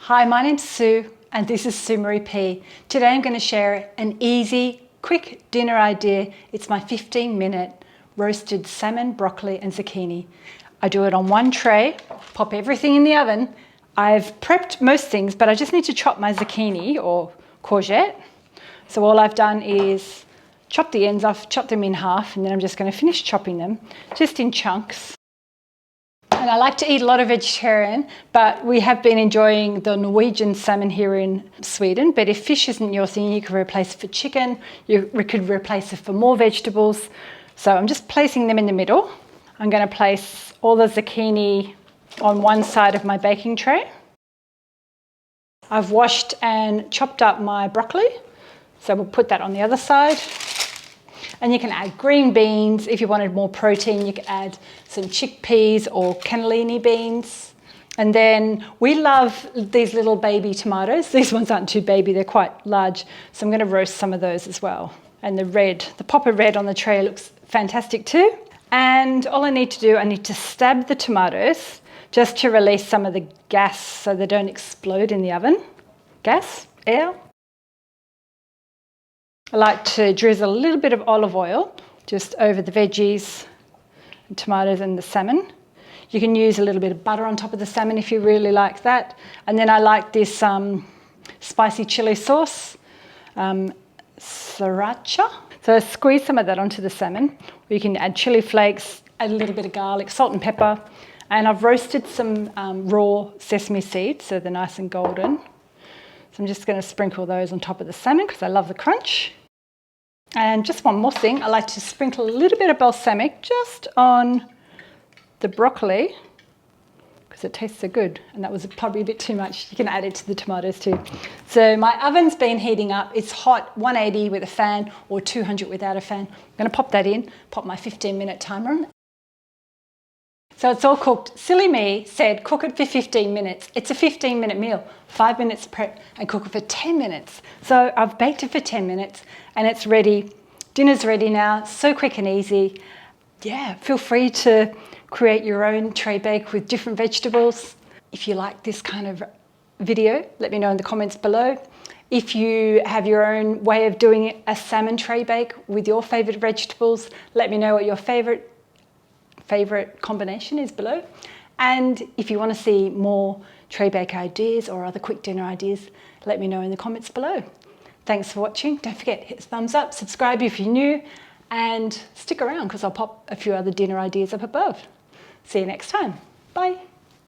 Hi, my name's Sue and this is Sue Marie P. Today I'm going to share an easy, quick dinner idea. It's my 15-minute roasted salmon, broccoli and zucchini. I do it on one tray, pop everything in the oven. I've prepped most things, but I just need to chop my zucchini or courgette. So all I've done is chop the ends off, chop them in half, and then I'm just going to finish chopping them just in chunks. And I like to eat a lot of vegetarian, but we have been enjoying the Norwegian salmon here in Sweden. But if fish isn't your thing, you can replace it for chicken. You could replace it for more vegetables. So I'm just placing them in the middle. I'm going to place all the zucchini on one side of my baking tray. I've washed and chopped up my broccoli. So we'll put that on the other side. And you can add green beans. If you wanted more protein, you could add some chickpeas or cannellini beans. And then we love these little baby tomatoes. These ones aren't too baby, they're quite large. So I'm going to roast some of those as well. And the pop of red on the tray looks fantastic too. And all I need to do, I need to stab the tomatoes just to release some of the gas so they don't explode in the oven. Gas, air. I like to drizzle a little bit of olive oil just over the veggies, and tomatoes and the salmon. You can use a little bit of butter on top of the salmon if you really like that. And then I like this spicy chili sauce, sriracha. So squeeze some of that onto the salmon. You can add chili flakes, add a little bit of garlic, salt and pepper. And I've roasted some raw sesame seeds, so they're nice and golden. So I'm just going to sprinkle those on top of the salmon because I love the crunch. And just one more thing, I like to sprinkle a little bit of balsamic just on the broccoli because it tastes so good. And that was probably a bit too much. You can add it to the tomatoes too. So my oven's been heating up. It's hot, 180 with a fan or 200 without a fan. I'm going to pop that in, pop my 15-minute timer on. So it's all cooked. Silly me said cook it for 15 minutes. It's a 15-minute meal, 5 minutes prep and cook it for 10 minutes. So I've baked it for 10 minutes and it's ready. Dinner's ready now, so quick and easy. Yeah, feel free to create your own tray bake with different vegetables. If you like this kind of video, let me know in the comments below. If you have your own way of doing a salmon tray bake with your favorite vegetables, let me know what your favorite combination is below. And if you want to see more tray bake ideas or other quick dinner ideas, let me know in the comments below. Thanks for watching. Don't forget, hit the thumbs up, subscribe if you're new, and stick around because I'll pop a few other dinner ideas up above. See you next time. Bye.